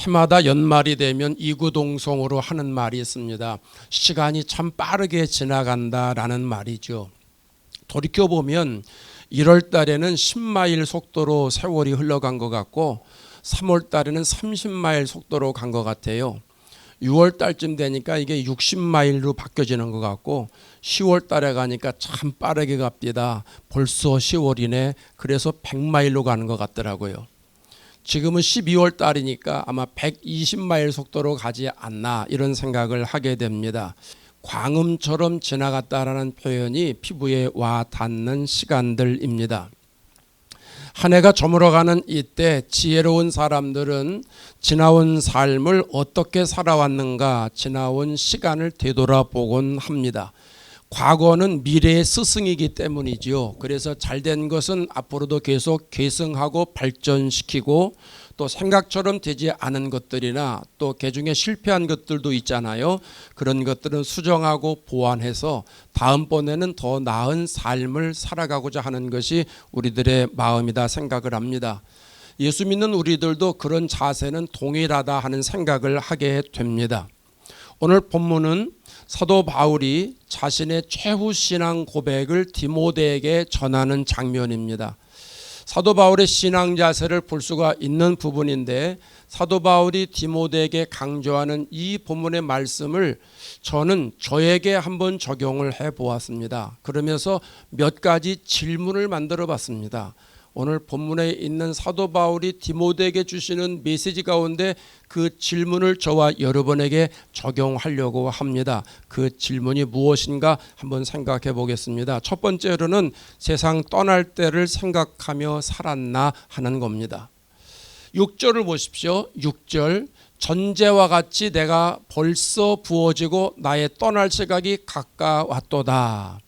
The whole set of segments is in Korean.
해마다 연말이 되면 이구동성으로 하는 말이 있습니다. 시간이 참 빠르게 지나간다라는 말이죠. 돌이켜보면 1월 달에는 10마일 속도로 세월이 흘러간 것 같고 3월 달에는 30마일 속도로 간 것 같아요. 6월 달쯤 되니까 이게 60마일로 바뀌어지는 것 같고 10월 달에 가니까 참 빠르게 갑니다. 벌써 10월이네. 그래서 100마일로 가는 것 같더라고요. 지금은 12월 달이니까 아마 120마일 속도로 가지 않나 이런 생각을 하게 됩니다. 광음처럼 지나갔다라는 표현이 피부에 와 닿는 시간들입니다. 한 해가 저물어가는 이때 지혜로운 사람들은 지나온 삶을 어떻게 살아왔는가 지나온 시간을 되돌아보곤 합니다. 과거는 미래의 스승이기 때문이지요. 그래서 잘된 것은 앞으로도 계속 계승하고 발전시키고 또 생각처럼 되지 않은 것들이나 또 그중에 실패한 것들도 있잖아요. 그런 것들은 수정하고 보완해서 다음번에는 더 나은 삶을 살아가고자 하는 것이 우리들의 마음이다 생각을 합니다. 예수 믿는 우리들도 그런 자세는 동일하다 하는 생각을 하게 됩니다. 오늘 본문은 사도 바울이 자신의 최후 신앙 고백을 디모데에게 전하는 장면입니다. 사도 바울의 신앙 자세를 볼 수가 있는 부분인데 사도 바울이 디모데에게 강조하는 이 본문의 말씀을 저는 저에게 한번 적용을 해보았습니다. 그러면서 몇 가지 질문을 만들어 봤습니다. 오늘 본문에 있는 사도 바울이 디모데에게 주시는 메시지 가운데 그 질문을 저와 여러분에게 적용하려고 합니다. 그 질문이 무엇인가 한번 생각해 보겠습니다. 첫 번째로는 세상 떠날 때를 생각하며 살았나 하는 겁니다. 6절을 보십시오. 6절 전제와 같이 내가 벌써 부어지고 나의 떠날 시각이 가까웠도다.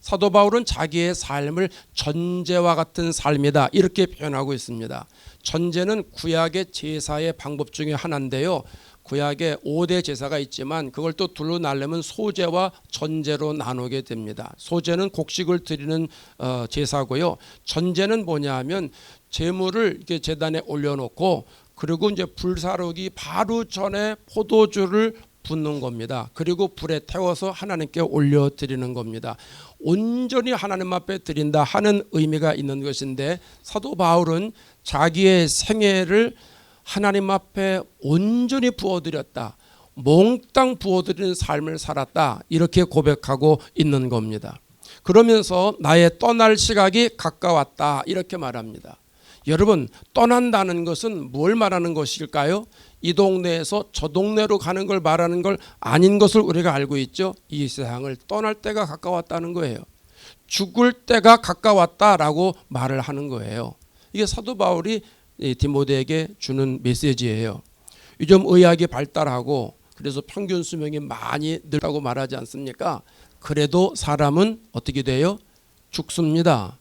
사도 바울은 자기의 삶을 전제와 같은 삶이다 이렇게 표현하고 있습니다. 전제는 구약의 제사의 방법 중에 하나인데요. 구약에 5대 제사가 있지만 그걸 또 둘로 나누면 소제와 전제로 나누게 됩니다. 소제는 곡식을 드리는 제사고요. 전제는 뭐냐 하면 제물을 이렇게 제단에 올려놓고 그리고 이제 불사르기 바로 전에 포도주를 붓는 겁니다. 그리고 불에 태워서 하나님께 올려드리는 겁니다. 온전히 하나님 앞에 드린다 하는 의미가 있는 것인데 사도 바울은 자기의 생애를 하나님 앞에 온전히 부어드렸다. 몽땅 부어드리는 삶을 살았다. 이렇게 고백하고 있는 겁니다. 그러면서 나의 떠날 시각이 가까웠다. 이렇게 말합니다. 여러분, 떠난다는 것은 뭘 말하는 것일까요? 이 동네에서 저 동네로 가는 걸 말하는 걸 아닌 것을 우리가 알고 있죠. 이 세상을 떠날 때가 가까웠다는 거예요. 죽을 때가 가까웠다라고 말을 하는 거예요. 이게 사도 바울이 디모데에게 주는 메시지예요. 요즘 의학이 발달하고 그래서 평균 수명이 많이 늘다고 말하지 않습니까? 그래도 사람은 어떻게 돼요? 죽습니다.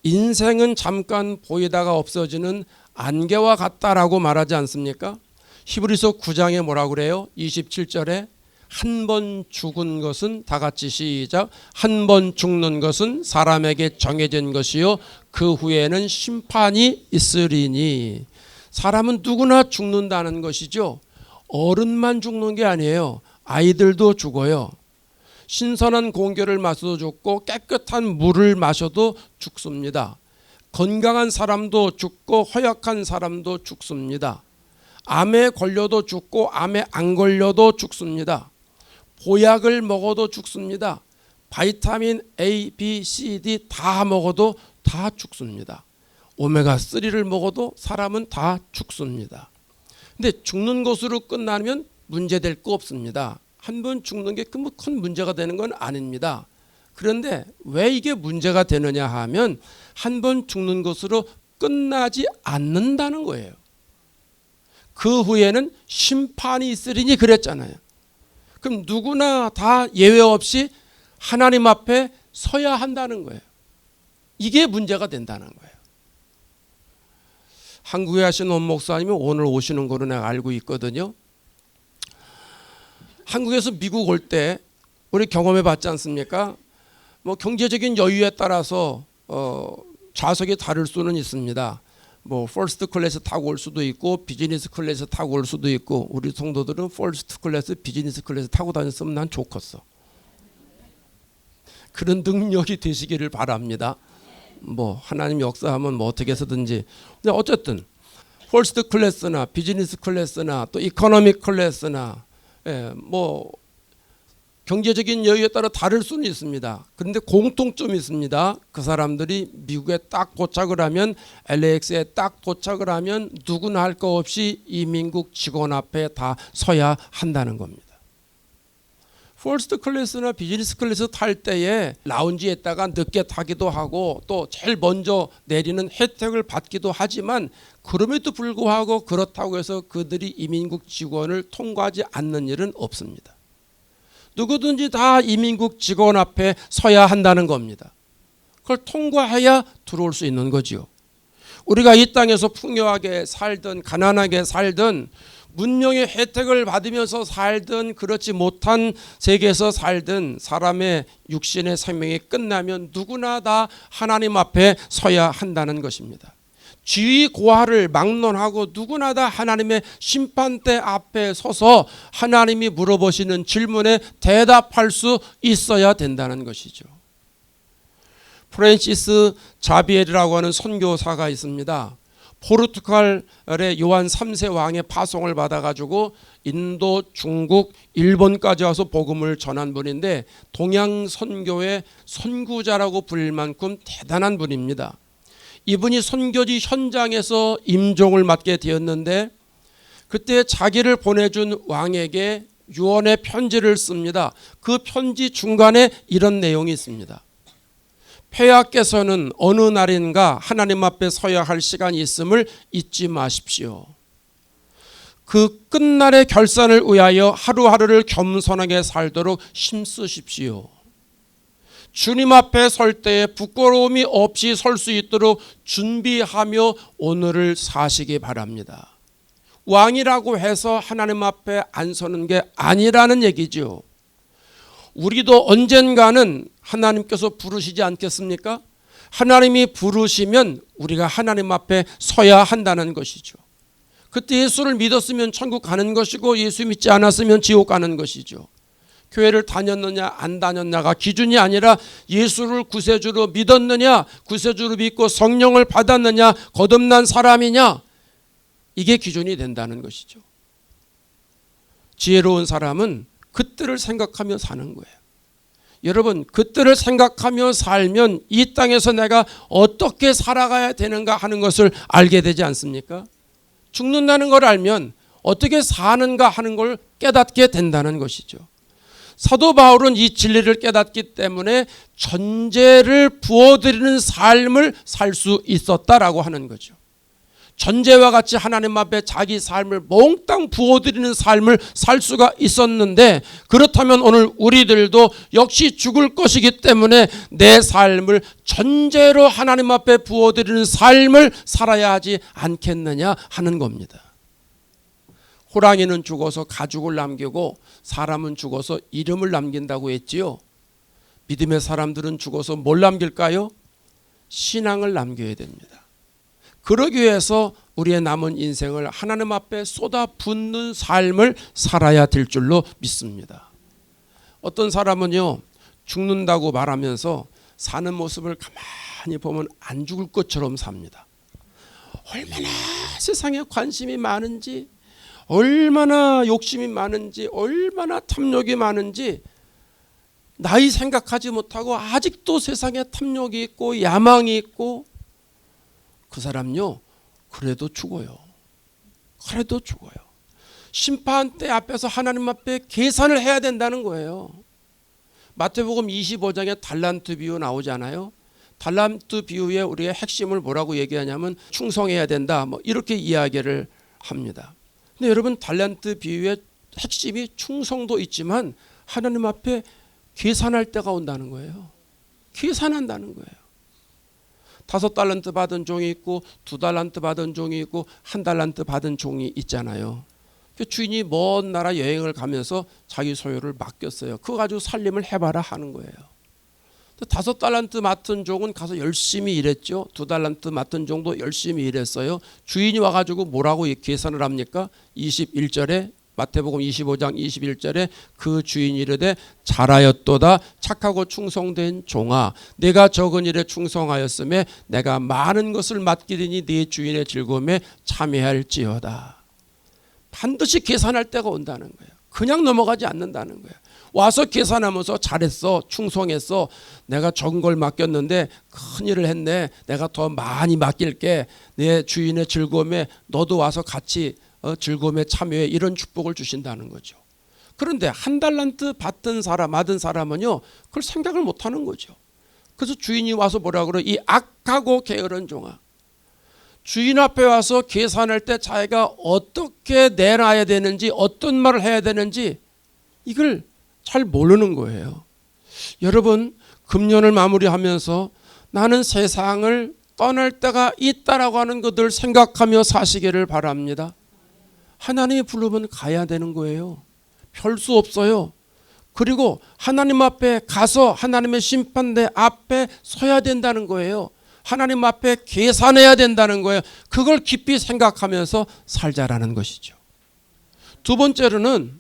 인생은 잠깐 보이다가 없어지는 안개와 같다라고 말하지 않습니까? 히브리서 9장에 뭐라고 그래요? 27절에 한 번 죽은 것은 다 같이 시작. 한 번 죽는 것은 사람에게 정해진 것이요 그 후에는 심판이 있으리니. 사람은 누구나 죽는다는 것이죠. 어른만 죽는 게 아니에요. 아이들도 죽어요. 신선한 공기를 마셔도 죽고 깨끗한 물을 마셔도 죽습니다. 건강한 사람도 죽고 허약한 사람도 죽습니다. 암에 걸려도 죽고 암에 안 걸려도 죽습니다. 보약을 먹어도 죽습니다. 바이타민 A, B, C, D 다 먹어도 다 죽습니다. 오메가3를 먹어도 사람은 다 죽습니다. 근데 죽는 것으로 끝나면 문제될 거 없습니다. 한 번 죽는 게 큰 문제가 되는 건 아닙니다. 그런데 왜 이게 문제가 되느냐 하면 한 번 죽는 것으로 끝나지 않는다는 거예요. 그 후에는 심판이 있으리니 그랬잖아요. 그럼 누구나 다 예외 없이 하나님 앞에 서야 한다는 거예요. 이게 문제가 된다는 거예요. 한국에 하신 원 목사님이 오늘 오시는 거로 내가 알고 있거든요. 한국에서 미국 올 때 우리 경험해 봤지 않습니까? 뭐 경제적인 여유에 따라서 좌석이 다를 수는 있습니다. 뭐 퍼스트 클래스 타고 올 수도 있고 비즈니스 클래스 타고 올 수도 있고, 우리 성도들은 퍼스트 클래스, 비즈니스 클래스 타고 다녔으면 난 좋겠어. 그런 능력이 되시기를 바랍니다. 뭐 하나님 역사하면 뭐 어떻게 해서든지. 근데 어쨌든 퍼스트 클래스나 비즈니스 클래스나 또 이코노믹 클래스나 뭐 경제적인 여유에 따라 다를 수는 있습니다. 그런데 공통점이 있습니다. 그 사람들이 미국에 딱 도착을 하면, LAX에 딱 도착을 하면 누구나 할 거 없이 이민국 직원 앞에 다 서야 한다는 겁니다. 퍼스트 클래스나 비즈니스 클래스 탈 때에 라운지에다가 늦게 타기도 하고 또 제일 먼저 내리는 혜택을 받기도 하지만, 그럼에도 불구하고 그렇다고 해서 그들이 이민국 직원을 통과하지 않는 일은 없습니다. 누구든지 다 이민국 직원 앞에 서야 한다는 겁니다. 그걸 통과해야 들어올 수 있는 거지요. 우리가 이 땅에서 풍요하게 살든 가난하게 살든, 문명의 혜택을 받으면서 살든 그렇지 못한 세계에서 살든, 사람의 육신의 생명이 끝나면 누구나 다 하나님 앞에 서야 한다는 것입니다. 지위 고하를 막론하고 누구나 다 하나님의 심판대 앞에 서서 하나님이 물어보시는 질문에 대답할 수 있어야 된다는 것이죠. 프랜시스 자비엘이라고 하는 선교사가 있습니다. 포르투갈의 요한 3세 왕의 파송을 받아가지고 인도, 중국, 일본까지 와서 복음을 전한 분인데, 동양 선교의 선구자라고 불릴 만큼 대단한 분입니다. 이분이 선교지 현장에서 임종을 맡게 되었는데, 그때 자기를 보내준 왕에게 유언의 편지를 씁니다. 그 편지 중간에 이런 내용이 있습니다. 폐하께서는 어느 날인가 하나님 앞에 서야 할 시간이 있음을 잊지 마십시오. 그 끝날의 결산을 위하여 하루하루를 겸손하게 살도록 힘쓰십시오. 주님 앞에 설 때에 부끄러움이 없이 설 수 있도록 준비하며 오늘을 사시기 바랍니다. 왕이라고 해서 하나님 앞에 안 서는 게 아니라는 얘기죠. 우리도 언젠가는 하나님께서 부르시지 않겠습니까? 하나님이 부르시면 우리가 하나님 앞에 서야 한다는 것이죠. 그때 예수를 믿었으면 천국 가는 것이고, 예수 믿지 않았으면 지옥 가는 것이죠. 교회를 다녔느냐 안 다녔냐가 기준이 아니라, 예수를 구세주로 믿었느냐, 구세주로 믿고 성령을 받았느냐, 거듭난 사람이냐, 이게 기준이 된다는 것이죠. 지혜로운 사람은 그때를 생각하며 사는 거예요. 여러분, 그때를 생각하며 살면 이 땅에서 내가 어떻게 살아가야 되는가 하는 것을 알게 되지 않습니까? 죽는다는 걸 알면 어떻게 사는가 하는 걸 깨닫게 된다는 것이죠. 사도 바울은 이 진리를 깨닫기 때문에 전제를 부어드리는 삶을 살 수 있었다라고 하는 거죠. 전제와 같이 하나님 앞에 자기 삶을 몽땅 부어드리는 삶을 살 수가 있었는데, 그렇다면 오늘 우리들도 역시 죽을 것이기 때문에 내 삶을 전제로 하나님 앞에 부어드리는 삶을 살아야 하지 않겠느냐 하는 겁니다. 호랑이는 죽어서 가죽을 남기고 사람은 죽어서 이름을 남긴다고 했지요. 믿음의 사람들은 죽어서 뭘 남길까요? 신앙을 남겨야 됩니다. 그러기 위해서 우리의 남은 인생을 하나님 앞에 쏟아붓는 삶을 살아야 될 줄로 믿습니다. 어떤 사람은요, 죽는다고 말하면서 사는 모습을 가만히 보면 안 죽을 것처럼 삽니다. 얼마나 세상에 관심이 많은지, 얼마나 욕심이 많은지, 얼마나 탐욕이 많은지 나이 생각하지 못하고 아직도 세상에 탐욕이 있고 야망이 있고, 그 사람요, 그래도 죽어요. 그래도 죽어요. 심판대 앞에서 하나님 앞에 계산을 해야 된다는 거예요. 마태복음 25장에 달란트 비유 나오잖아요. 달란트 비유의 우리의 핵심을 뭐라고 얘기하냐면 충성해야 된다, 뭐 이렇게 이야기를 합니다. 근데 여러분, 달란트 비유의 핵심이 충성도 있지만 하나님 앞에 계산할 때가 온다는 거예요. 계산한다는 거예요. 5달란트 받은 종이 있고 2달란트 받은 종이 있고 1달란트 받은 종이 있잖아요. 그 주인이 먼 나라 여행을 가면서 자기 소유를 맡겼어요. 그거 가지고 살림을 해봐라 하는 거예요. 5달란트 맡은 종은 가서 열심히 일했죠. 2달란트 맡은 종도 열심히 일했어요. 주인이 와가지고 뭐라고 계산을 합니까? 21절에 마태복음 25장 21절에 그 주인이 이르되 잘하였도다 착하고 충성된 종아 내가 적은 일에 충성하였음에 내가 많은 것을 맡기리니 네 주인의 즐거움에 참여할지어다. 반드시 계산할 때가 온다는 거예요. 그냥 넘어가지 않는다는 거예요. 와서 계산하면서 잘했어 충성했어 내가 적은 걸 맡겼는데 큰 일을 했네 내가 더 많이 맡길게 내 주인의 즐거움에 너도 와서 같이 즐거움에 참여해 이런 축복을 주신다는 거죠. 그런데 1달란트 받은 사람은요 그걸 생각을 못하는 거죠. 그래서 주인이 와서 뭐라 그래? 이 악하고 게으른 종아 주인 앞에 와서 계산할 때 자기가 어떻게 내놔야 되는지 어떤 말을 해야 되는지 이걸 잘 모르는 거예요. 여러분 금년을 마무리하면서 나는 세상을 떠날 때가 있다라고 하는 것들 생각하며 사시기를 바랍니다. 하나님이 부르면 가야 되는 거예요. 별 수 없어요. 그리고 하나님 앞에 가서 하나님의 심판대 앞에 서야 된다는 거예요. 하나님 앞에 계산해야 된다는 거예요. 그걸 깊이 생각하면서 살자라는 것이죠. 두 번째로는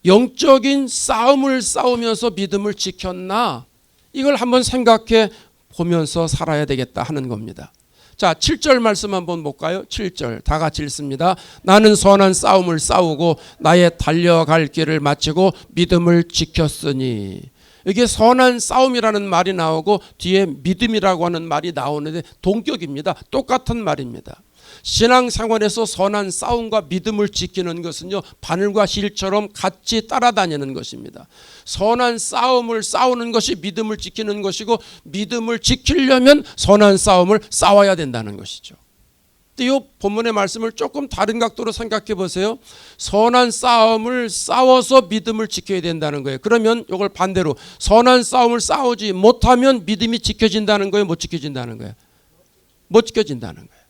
영적인 싸움을 싸우면서 믿음을 지켰나 이걸 한번 생각해 보면서 살아야 되겠다 하는 겁니다. 자, 7절 말씀 한번 볼까요? 7절 다 같이 읽습니다. 나는 선한 싸움을 싸우고 나의 달려갈 길을 마치고 믿음을 지켰으니 이게 선한 싸움이라는 말이 나오고 뒤에 믿음이라고 하는 말이 나오는데 동격입니다. 똑같은 말입니다. 신앙생활에서 선한 싸움과 믿음을 지키는 것은요 바늘과 실처럼 같이 따라다니는 것입니다. 선한 싸움을 싸우는 것이 믿음을 지키는 것이고 믿음을 지키려면 선한 싸움을 싸워야 된다는 것이죠. 이 본문의 말씀을 조금 다른 각도로 생각해 보세요. 선한 싸움을 싸워서 믿음을 지켜야 된다는 거예요. 그러면 이걸 반대로 선한 싸움을 싸우지 못하면 믿음이 지켜진다는 거예요? 못 지켜진다는 거예요? 못 지켜진다는 거예요.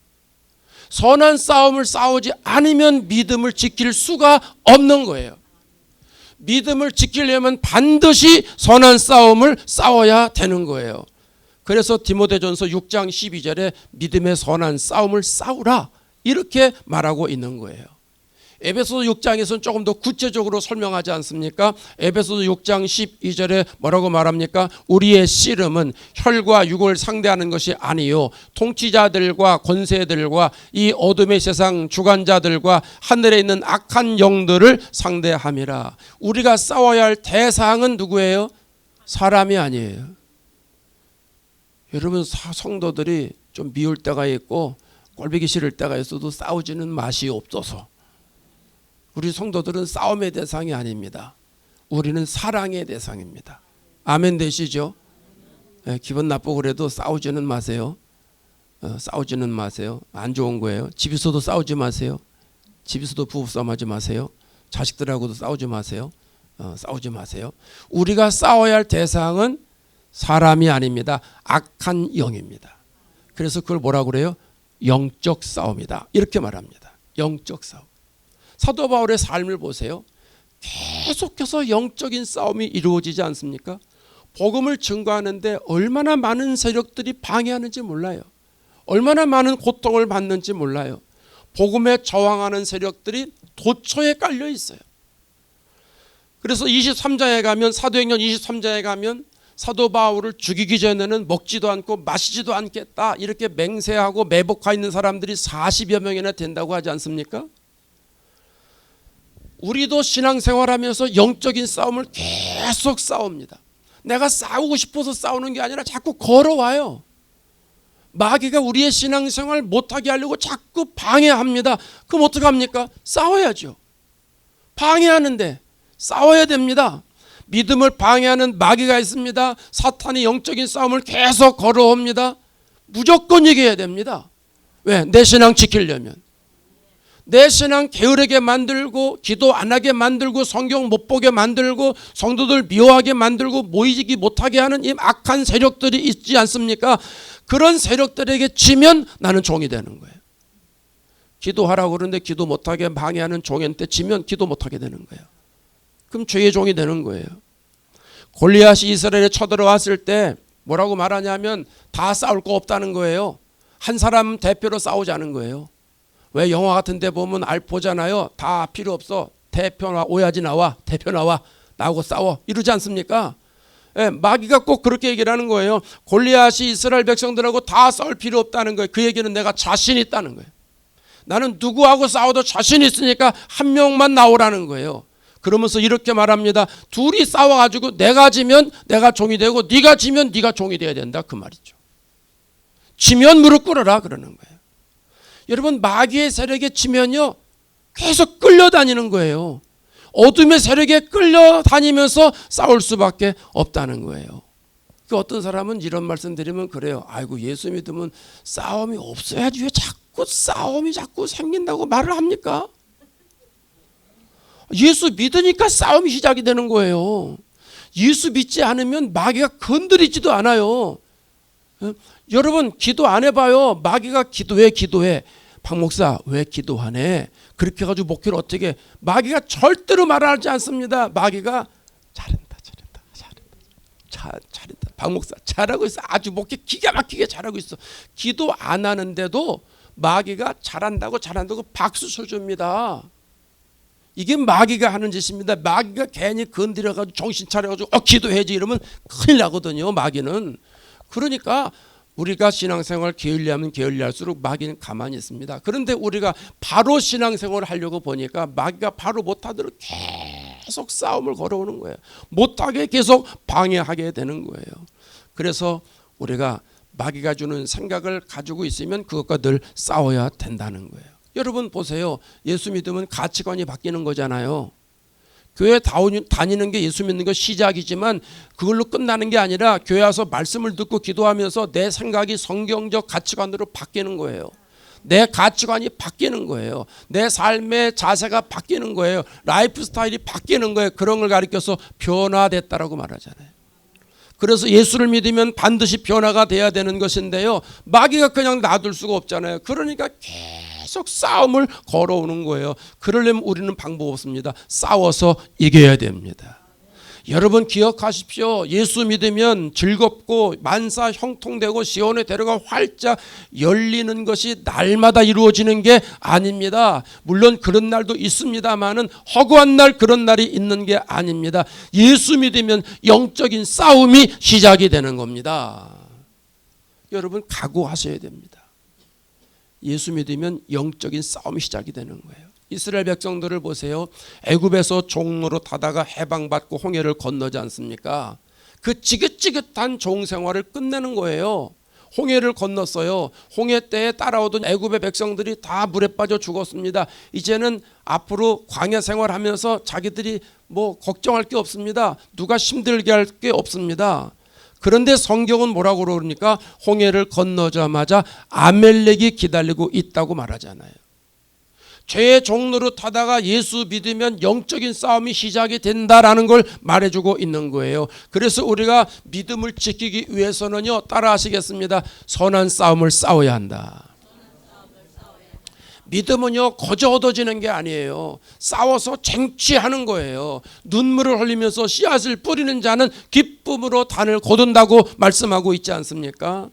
선한 싸움을 싸우지 않으면 믿음을 지킬 수가 없는 거예요. 믿음을 지키려면 반드시 선한 싸움을 싸워야 되는 거예요. 그래서 디모데전서 6장 12절에 믿음의 선한 싸움을 싸우라 이렇게 말하고 있는 거예요. 에베소서 6장에서는 조금 더 구체적으로 설명하지 않습니까? 에베소서 6장 12절에 뭐라고 말합니까? 우리의 씨름은 혈과 육을 상대하는 것이 아니요 통치자들과 권세들과 이 어둠의 세상 주관자들과 하늘에 있는 악한 영들을 상대함이라. 우리가 싸워야 할 대상은 누구예요? 사람이 아니에요. 여러분 성도들이 좀 미울 때가 있고 꼴보기 싫을 때가 있어도 싸우지는 맛이 없어서 우리 성도들은 싸움의 대상이 아닙니다. 우리는 사랑의 대상입니다. 아멘 되시죠? 네, 기분 나쁘고 그래도 싸우지는 마세요. 싸우지는 마세요. 안 좋은 거예요. 집에서도 싸우지 마세요. 집에서도 부부싸움 하지 마세요. 자식들하고도 싸우지 마세요. 싸우지 마세요. 우리가 싸워야 할 대상은 사람이 아닙니다. 악한 영입니다. 그래서 그걸 뭐라고 그래요? 영적 싸움이다. 이렇게 말합니다. 영적 싸움. 사도 바울의 삶을 보세요. 계속해서 영적인 싸움이 이루어지지 않습니까? 복음을 증거하는데 얼마나 많은 세력들이 방해하는지 몰라요. 얼마나 많은 고통을 받는지 몰라요. 복음에 저항하는 세력들이 도처에 깔려 있어요. 그래서 23장에 가면 사도행전 23장에 가면 사도 바울을 죽이기 전에는 먹지도 않고 마시지도 않겠다 이렇게 맹세하고 매복하 있는 사람들이 40여 명이나 된다고 하지 않습니까? 우리도 신앙생활하면서 영적인 싸움을 계속 싸웁니다. 내가 싸우고 싶어서 싸우는 게 아니라 자꾸 걸어와요. 마귀가 우리의 신앙생활 못하게 하려고 자꾸 방해합니다. 그럼 어떡합니까? 싸워야죠. 방해하는데 싸워야 됩니다. 믿음을 방해하는 마귀가 있습니다. 사탄이 영적인 싸움을 계속 걸어옵니다. 무조건 이겨야 됩니다. 왜? 내 신앙 지키려면. 내 신앙 게으르게 만들고 기도 안 하게 만들고 성경 못 보게 만들고 성도들 미워하게 만들고 모이지 못하게 하는 이 악한 세력들이 있지 않습니까? 그런 세력들에게 지면 나는 종이 되는 거예요. 기도하라고 그러는데 기도 못하게 방해하는 종한테 지면 기도 못하게 되는 거예요. 그럼 죄의 종이 되는 거예요. 골리앗이 이스라엘에 쳐들어왔을 때 뭐라고 말하냐면 다 싸울 거 없다는 거예요. 한 사람 대표로 싸우자는 거예요. 왜 영화 같은 데 보면 보잖아요. 다 필요 없어. 대표 나와, 오야지 나와, 대표 나와, 나하고 싸워 이러지 않습니까? 예, 마귀가 꼭 그렇게 얘기를 하는 거예요. 골리앗이 이스라엘 백성들하고 다 싸울 필요 없다는 거예요. 그 얘기는 내가 자신 있다는 거예요. 나는 누구하고 싸워도 자신 있으니까 한 명만 나오라는 거예요. 그러면서 이렇게 말합니다. 둘이 싸워가지고 내가 지면 내가 종이 되고 네가 지면 네가 종이 돼야 된다 그 말이죠. 지면 무릎 꿇어라 그러는 거예요. 여러분 마귀의 세력에 지면요 계속 끌려다니는 거예요. 어둠의 세력에 끌려다니면서 싸울 수밖에 없다는 거예요. 그 어떤 사람은 이런 말씀 드리면 그래요. 아이고 예수 믿으면 싸움이 없어야지 왜 자꾸 싸움이 자꾸 생긴다고 말을 합니까? 예수 믿으니까 싸움이 시작이 되는 거예요. 예수 믿지 않으면 마귀가 건드리지도 않아요. 여러분 기도 안 해봐요. 마귀가 왜 기도해? 박 목사 왜 기도하네? 그렇게 해가지고 목회를 어떻게 해? 마귀가 절대로 말하지 않습니다. 마귀가 잘한다. 박 목사 잘하고 있어. 아주 목회 기가 막히게 잘하고 있어. 기도 안 하는데도 마귀가 잘한다고 박수 쳐줍니다. 이게 마귀가 하는 짓입니다. 마귀가 괜히 건드려가지고 정신 차려가지고 기도해야지 이러면 큰일 나거든요. 마귀는. 그러니까 우리가 신앙생활 게을리하면 게을리할수록 마귀는 가만히 있습니다. 그런데 우리가 바로 신앙생활을 하려고 보니까 마귀가 바로 못하도록 계속 싸움을 걸어오는 거예요. 못하게 계속 방해하게 되는 거예요. 그래서 우리가 마귀가 주는 생각을 가지고 있으면 그것과 늘 싸워야 된다는 거예요. 여러분 보세요. 예수 믿으면 가치관이 바뀌는 거잖아요. 교회 다니는 게 예수 믿는 거 시작이지만 그걸로 끝나는 게 아니라 교회 와서 말씀을 듣고 기도하면서 내 생각이 성경적 가치관으로 바뀌는 거예요. 내 가치관이 바뀌는 거예요. 내 삶의 자세가 바뀌는 거예요. 라이프 스타일이 바뀌는 거예요. 그런 걸 가리켜서 변화됐다라고 말하잖아요. 그래서 예수를 믿으면 반드시 변화가 돼야 되는 것인데요. 마귀가 그냥 놔둘 수가 없잖아요. 그러니까 계속 싸움을 걸어오는 거예요. 그러려면 우리는 방법 없습니다. 싸워서 이겨야 됩니다. 여러분 기억하십시오. 예수 믿으면 즐겁고 만사 형통되고 시온의 대로가 활짝 열리는 것이 날마다 이루어지는 게 아닙니다. 물론 그런 날도 있습니다만은 허구한 날 그런 날이 있는 게 아닙니다. 예수 믿으면 영적인 싸움이 시작이 되는 겁니다. 여러분 각오하셔야 됩니다. 예수 믿으면 영적인 싸움이 시작이 되는 거예요. 이스라엘 백성들을 보세요. 애굽에서 종로로 타다가 해방받고 홍해를 건너지 않습니까? 그 지긋지긋한 종생활을 끝내는 거예요. 홍해를 건넜어요. 홍해 때에 따라오던 애굽의 백성들이 다 물에 빠져 죽었습니다. 이제는 앞으로 광야 생활하면서 자기들이 뭐 걱정할 게 없습니다. 누가 힘들게 할 게 없습니다. 그런데 성경은 뭐라고 그러니까 홍해를 건너자마자 아멜렉이 기다리고 있다고 말하잖아요. 죄의 종로로 타다가 예수 믿으면 영적인 싸움이 시작이 된다라는 걸 말해주고 있는 거예요. 그래서 우리가 믿음을 지키기 위해서는요, 따라하시겠습니다. 선한 싸움을 싸워야 한다. 믿음은요 거저 얻어지는 게 아니에요. 싸워서 쟁취하는 거예요. 눈물을 흘리면서 씨앗을 뿌리는 자는 기쁨으로 단을 거둔다고 말씀하고 있지 않습니까?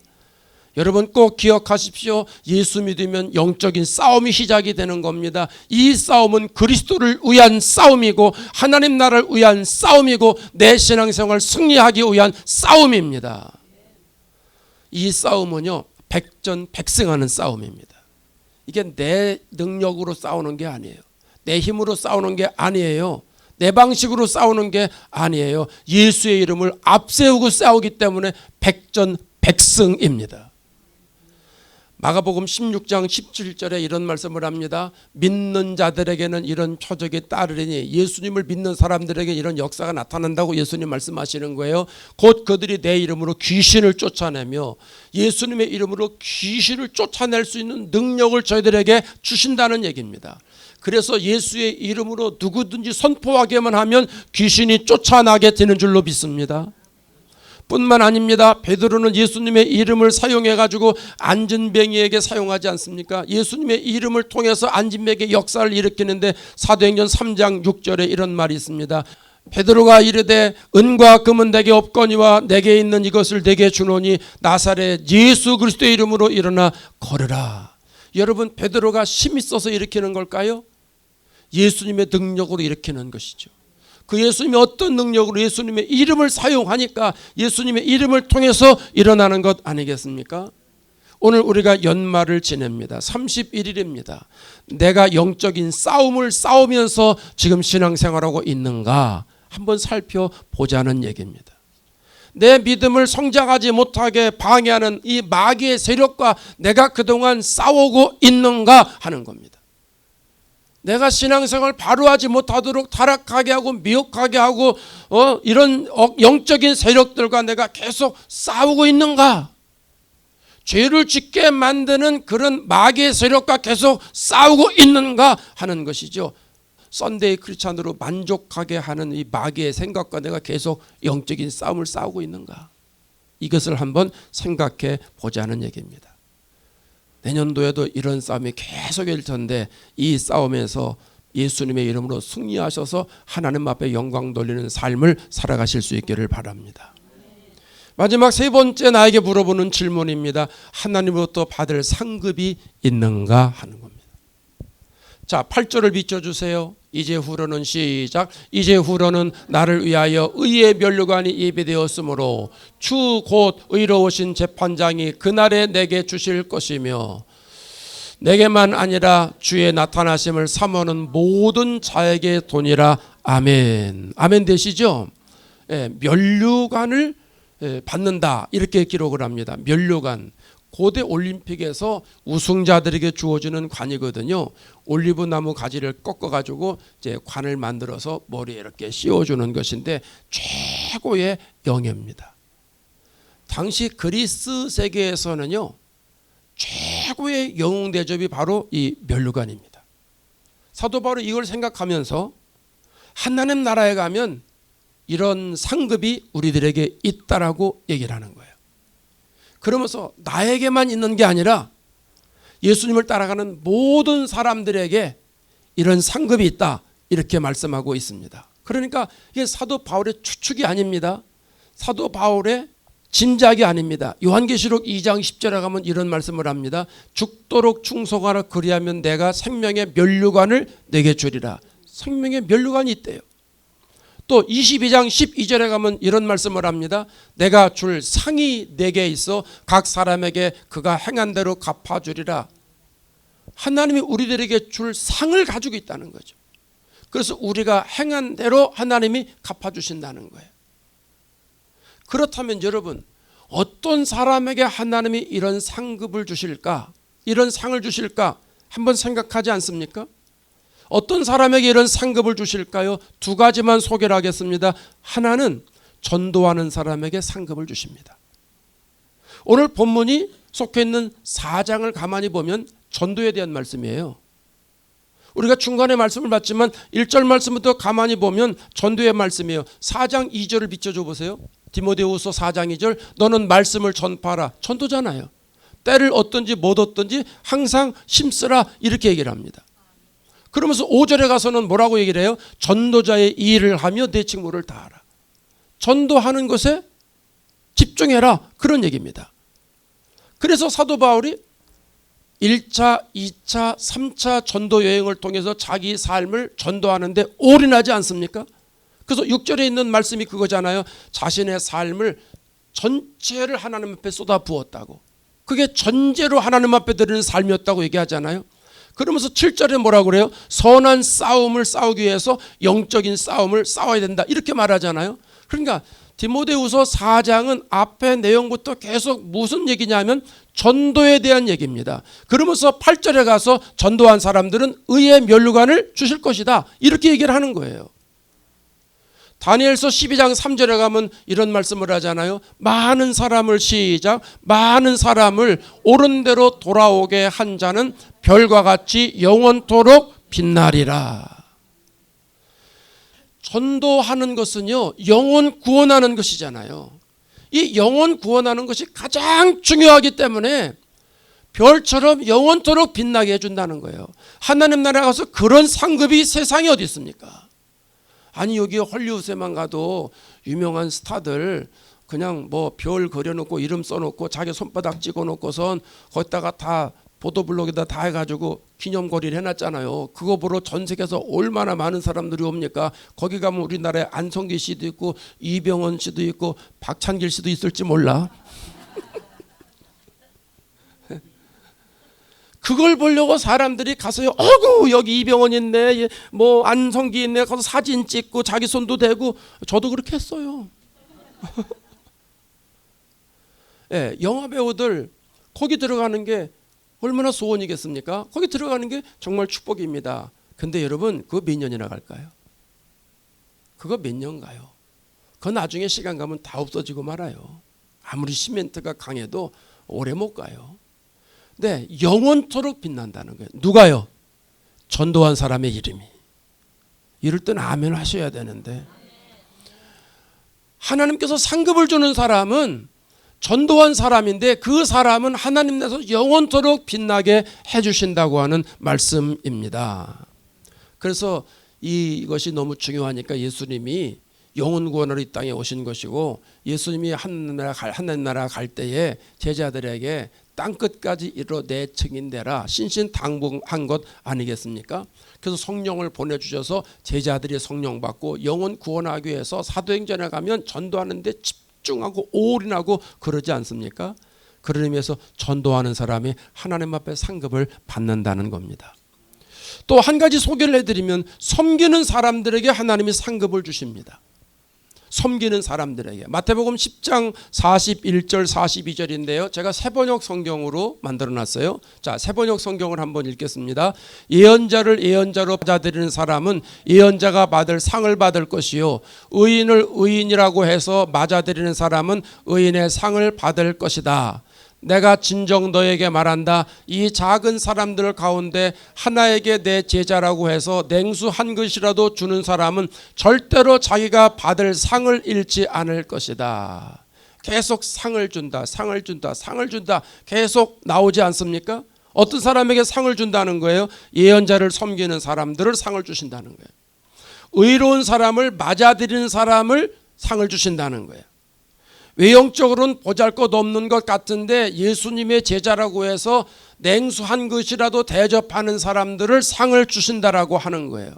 여러분 꼭 기억하십시오. 예수 믿으면 영적인 싸움이 시작이 되는 겁니다. 이 싸움은 그리스도를 위한 싸움이고 하나님 나라를 위한 싸움이고 내 신앙생활 승리하기 위한 싸움입니다. 이 싸움은요 백전백승하는 싸움입니다. 이게 내 능력으로 싸우는 게 아니에요. 내 힘으로 싸우는 게 아니에요. 내 방식으로 싸우는 게 아니에요. 예수의 이름을 앞세우고 싸우기 때문에 백전백승입니다. 마가복음 16장 17절에 이런 말씀을 합니다. 믿는 자들에게는 이런 표적이 따르리니, 예수님을 믿는 사람들에게 이런 역사가 나타난다고 예수님 말씀하시는 거예요. 곧 그들이 내 이름으로 귀신을 쫓아내며, 예수님의 이름으로 귀신을 쫓아낼 수 있는 능력을 저희들에게 주신다는 얘기입니다. 그래서 예수의 이름으로 누구든지 선포하게만 하면 귀신이 쫓아나게 되는 줄로 믿습니다. 뿐만 아닙니다. 베드로는 예수님의 이름을 사용해 가지고 안진뱅이에게 사용하지 않습니까? 예수님의 이름을 통해서 안진뱅이의 역사를 일으키는데 사도행전 3장 6절에 이런 말이 있습니다. 베드로가 이르되 은과 금은 내게 없거니와 내게 있는 이것을 내게 주노니 나사렛 예수 그리스도의 이름으로 일어나 걸으라. 여러분, 베드로가 힘이 있어서 일으키는 걸까요? 예수님의 능력으로 일으키는 것이죠. 그 예수님이 어떤 능력으로 예수님의 이름을 사용하니까 예수님의 이름을 통해서 일어나는 것 아니겠습니까? 오늘 우리가 연말을 지냅니다. 31일입니다. 내가 영적인 싸움을 싸우면서 지금 신앙생활하고 있는가 한번 살펴보자는 얘기입니다. 내 믿음을 성장하지 못하게 방해하는 이 마귀의 세력과 내가 그동안 싸우고 있는가 하는 겁니다. 내가 신앙생활 바로 하지 못하도록 타락하게 하고 미혹하게 하고 이런 영적인 세력들과 내가 계속 싸우고 있는가? 죄를 짓게 만드는 그런 마귀의 세력과 계속 싸우고 있는가 하는 것이죠. 썬데이 크리스찬으로 만족하게 하는 이 마귀의 생각과 내가 계속 영적인 싸움을 싸우고 있는가? 이것을 한번 생각해 보자는 얘기입니다. 내년도에도 이런 싸움이 계속일 텐데 이 싸움에서 예수님의 이름으로 승리하셔서 하나님 앞에 영광 돌리는 삶을 살아가실 수 있기를 바랍니다. 마지막 세 번째 나에게 물어보는 질문입니다. 하나님으로부터 받을 상급이 있는가 하는 겁니다. 자, 8절을 비춰주세요. 이제후로는 시작. 이제후로는 나를 위하여 의의 면류관이 예비되었으므로 주 곧 의로우신 재판장이 그날에 내게 주실 것이며 내게만 아니라 주의 나타나심을 사모하는 모든 자에게 도니라. 아멘. 아멘 되시죠? 면류관을 받는다 이렇게 기록을 합니다. 면류관. 고대 올림픽에서 우승자들에게 주어지는 관이거든요. 올리브 나무 가지를 꺾어가지고 이제 관을 만들어서 머리에 이렇게 씌워주는 것인데 최고의 영예입니다. 당시 그리스 세계에서는요, 최고의 영웅 대접이 바로 이 면류관입니다. 사도 바울이 이걸 생각하면서 하나님 나라에 가면 이런 상급이 우리들에게 있다라고 얘기를 하는 거예요. 그러면서 나에게만 있는 게 아니라 예수님을 따라가는 모든 사람들에게 이런 상급이 있다 이렇게 말씀하고 있습니다. 그러니까 이게 사도 바울의 추측이 아닙니다. 사도 바울의 짐작이 아닙니다. 요한계시록 2장 10절에 가면 이런 말씀을 합니다. 죽도록 충성하라 그리하면 내가 생명의 면류관을 내게 주리라. 생명의 면류관이 있대요. 또 22장 12절에 가면 이런 말씀을 합니다. 내가 줄 상이 내게 있어 각 사람에게 그가 행한 대로 갚아주리라. 하나님이 우리들에게 줄 상을 가지고 있다는 거죠. 그래서 우리가 행한 대로 하나님이 갚아주신다는 거예요. 그렇다면 여러분, 어떤 사람에게 하나님이 이런 상급을 주실까? 이런 상을 주실까? 한번 생각하지 않습니까? 어떤 사람에게 이런 상급을 주실까요? 두 가지만 소개를 하겠습니다. 하나는 전도하는 사람에게 상급을 주십니다. 오늘 본문이 속해 있는 4장을 가만히 보면 전도에 대한 말씀이에요. 우리가 중간에 말씀을 봤지만 1절 말씀부터 가만히 보면 전도의 말씀이에요. 4장 2절을 비춰줘 보세요. 디모데후서 4장 2절 너는 말씀을 전파하라. 전도잖아요. 때를 얻든지 못 얻든지 항상 힘쓰라 이렇게 얘기를 합니다. 그러면서 5절에 가서는 뭐라고 얘기를 해요? 전도자의 일을 하며 내 직무를 다하라. 전도하는 것에 집중해라. 그런 얘기입니다. 그래서 사도 바울이 1차, 2차, 3차 전도 여행을 통해서 자기 삶을 전도하는데 올인하지 않습니까? 그래서 6절에 있는 말씀이 그거잖아요. 자신의 삶을 전체를 하나님 앞에 쏟아 부었다고. 그게 전제로 하나님 앞에 드리는 삶이었다고 얘기하잖아요. 그러면서 7절에 뭐라고 그래요? 선한 싸움을 싸우기 위해서 영적인 싸움을 싸워야 된다 이렇게 말하잖아요. 그러니까 디모데후서 4장은 앞에 내용부터 계속 무슨 얘기냐면 전도에 대한 얘기입니다. 그러면서 8절에 가서 전도한 사람들은 의의 면류관을 주실 것이다 이렇게 얘기를 하는 거예요. 다니엘서 12장 3절에 가면 이런 말씀을 하잖아요. 많은 사람을 시작 많은 사람을 옳은 대로 돌아오게 한 자는 별과 같이 영원토록 빛나리라. 전도하는 것은요 영혼 구원하는 것이잖아요. 이 영혼 구원하는 것이 가장 중요하기 때문에 별처럼 영원토록 빛나게 해준다는 거예요. 하나님 나라에 가서 그런 상급이 세상에 어디 있습니까? 아니 여기 헐리우드에만 가도 유명한 스타들 그냥 뭐 별 그려놓고 이름 써놓고 자기 손바닥 찍어놓고선 거기다가 다 보도블록에다 다 해가지고 기념거리를 해놨잖아요. 그거 보러 전 세계에서 얼마나 많은 사람들이 옵니까? 거기 가면 우리나라에 안성기 씨도 있고 이병헌 씨도 있고 박찬길 씨도 있을지 몰라. 그걸 보려고 사람들이 가서요. 어구 여기 이병헌 있네, 뭐 안성기 있네. 가서 사진 찍고 자기 손도 대고. 저도 그렇게 했어요. 예, 영화 배우들 거기 들어가는 게 얼마나 소원이겠습니까? 거기 들어가는 게 정말 축복입니다. 근데 여러분 그거 몇 년이나 갈까요? 그거 몇 년 가요? 그거 나중에 시간 가면 다 없어지고 말아요. 아무리 시멘트가 강해도 오래 못 가요. 네, 영원토록 빛난다는 거예요. 누가요? 전도한 사람의 이름이. 이럴 땐 아멘 하셔야 되는데, 하나님께서 상급을 주는 사람은 전도한 사람인데 그 사람은 하나님 내서 영원토록 빛나게 해주신다고 하는 말씀입니다. 그래서 이것이 너무 중요하니까 예수님이 영혼 구원으로 이 땅에 오신 것이고, 예수님이 하나님 나라 갈 때에 제자들에게 땅끝까지 이르러 내 증인되라 신신당부한 것 아니겠습니까? 그래서 성령을 보내주셔서 제자들이 성령 받고 영혼 구원하기 위해서 사도행전에 가면 전도하는 데 집중하고 올인하고 그러지 않습니까? 그런 의미에서 전도하는 사람이 하나님 앞에 상급을 받는다는 겁니다. 또 한 가지 소개를 해드리면, 섬기는 사람들에게 하나님이 상급을 주십니다. 섬기는 사람들에게. 마태복음 10장 41절 42절인데요. 제가 새번역 성경으로 만들어놨어요. 자, 새번역 성경을 한번 읽겠습니다. 예언자를 예언자로 받아들이는 사람은 예언자가 받을 상을 받을 것이요, 의인을 의인이라고 해서 맞아들이는 사람은 의인의 상을 받을 것이다. 내가 진정 너에게 말한다. 이 작은 사람들 가운데 하나에게 내 제자라고 해서 냉수 한 그릇이라도 주는 사람은 절대로 자기가 받을 상을 잃지 않을 것이다. 계속 상을 준다, 상을 준다, 상을 준다 계속 나오지 않습니까? 어떤 사람에게 상을 준다는 거예요? 예언자를 섬기는 사람들을 상을 주신다는 거예요. 의로운 사람을 맞아들이는 사람을 상을 주신다는 거예요. 외형적으로는 보잘것없는 것 같은데 예수님의 제자라고 해서 냉수 한 그릇이라도 대접하는 사람들을 상을 주신다라고 하는 거예요.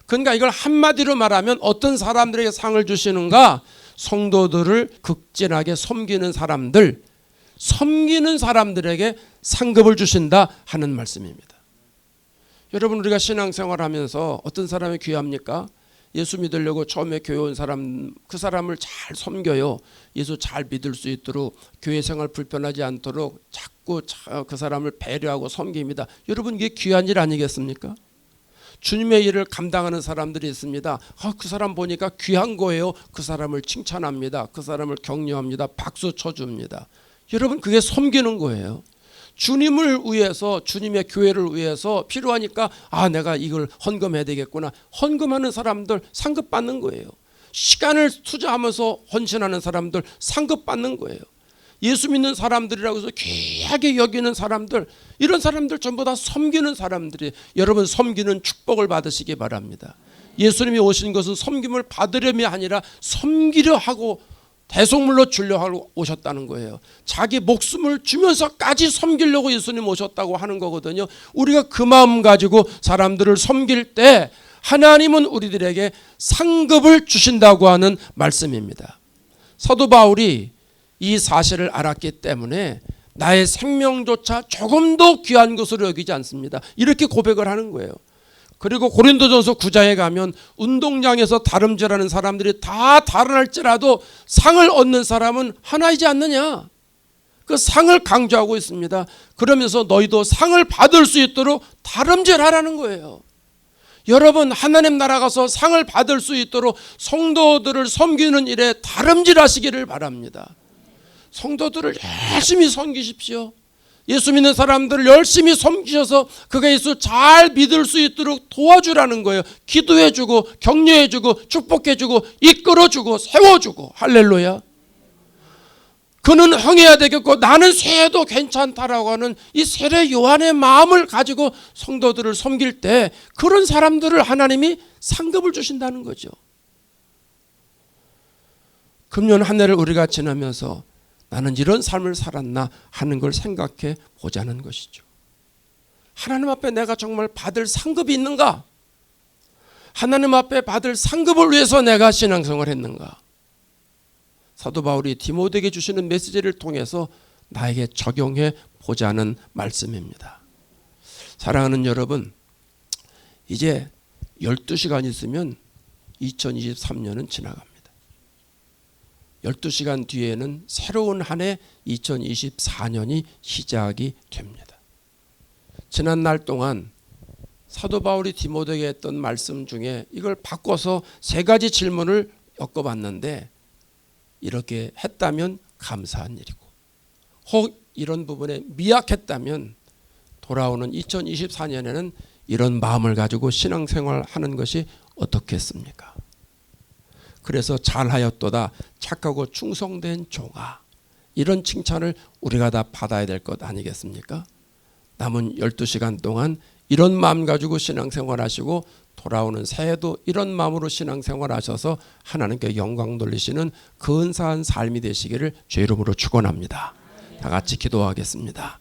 그러니까 이걸 한마디로 말하면 어떤 사람들에게 상을 주시는가? 성도들을 극진하게 섬기는 사람들, 섬기는 사람들에게 상급을 주신다 하는 말씀입니다. 여러분, 우리가 신앙생활하면서 어떤 사람이 귀합니까? 예수 믿으려고 처음에 교회 온 사람, 그 사람을 잘 섬겨요. 예수 잘 믿을 수 있도록, 교회 생활 불편하지 않도록 자꾸 그 사람을 배려하고 섬깁니다. 여러분, 이게 귀한 일 아니겠습니까? 주님의 일을 감당하는 사람들이 있습니다. 그 사람 보니까 귀한 거예요. 그 사람을 칭찬합니다. 그 사람을 격려합니다. 박수 쳐줍니다. 여러분, 그게 섬기는 거예요. 주님을 위해서, 주님의 교회를 위해서 필요하니까 내가 이걸 헌금해야 되겠구나. 헌금하는 사람들 상급 받는 거예요. 시간을 투자하면서 헌신하는 사람들 상급 받는 거예요. 예수 믿는 사람들이라고 해서 귀하게 여기는 사람들, 이런 사람들 전부 다 섬기는 사람들이. 여러분, 섬기는 축복을 받으시기 바랍니다. 예수님이 오신 것은 섬김을 받으려면 아니라 섬기려 하고 대속물로 주려 하고 오셨다는 거예요. 자기 목숨을 주면서까지 섬기려고 예수님 오셨다고 하는 거거든요. 우리가 그 마음 가지고 사람들을 섬길 때 하나님은 우리들에게 상급을 주신다고 하는 말씀입니다. 사도 바울이 이 사실을 알았기 때문에 나의 생명조차 조금도 귀한 것으로 여기지 않습니다. 이렇게 고백을 하는 거예요. 그리고 고린도전서 9장에 가면 운동장에서 다름질하는 사람들이 다 다른할지라도 상을 얻는 사람은 하나이지 않느냐. 그 상을 강조하고 있습니다. 그러면서 너희도 상을 받을 수 있도록 다름질하라는 거예요. 여러분, 하나님 나라 가서 상을 받을 수 있도록 성도들을 섬기는 일에 다름질하시기를 바랍니다. 성도들을 열심히 섬기십시오. 예수 믿는 사람들을 열심히 섬기셔서 그가 예수 잘 믿을 수 있도록 도와주라는 거예요. 기도해주고 격려해주고 축복해주고 이끌어주고 세워주고. 할렐루야. 그는 흥해야 되겠고 나는 쇠해도 괜찮다라고 하는 이 세례 요한의 마음을 가지고 성도들을 섬길 때 그런 사람들을 하나님이 상급을 주신다는 거죠. 금년 한 해를 우리가 지나면서 나는 이런 삶을 살았나 하는 걸 생각해 보자는 것이죠. 하나님 앞에 내가 정말 받을 상급이 있는가? 하나님 앞에 받을 상급을 위해서 내가 신앙생활을 했는가? 사도 바울이 디모데에게 주시는 메시지를 통해서 나에게 적용해 보자는 말씀입니다. 사랑하는 여러분, 이제 12시간 있으면 2023년은 지나갑니다. 12시간 뒤에는 새로운 한 해 2024년이 시작이 됩니다. 지난 날 동안 사도 바울이 디모데에게 했던 말씀 중에 이걸 바꿔서 세 가지 질문을 엮어봤는데, 이렇게 했다면 감사한 일이고, 혹 이런 부분에 미약했다면 돌아오는 2024년에는 이런 마음을 가지고 신앙생활하는 것이 어떻겠습니까? 그래서 잘하였도다 착하고 충성된 종아, 이런 칭찬을 우리가 다 받아야 될 것 아니겠습니까? 남은 12시간 동안 이런 마음 가지고 신앙생활하시고 돌아오는 새해도 이런 마음으로 신앙생활하셔서 하나님께 영광 돌리시는 근사한 삶이 되시기를 주의 이름으로 축원합니다. 다 같이 기도하겠습니다.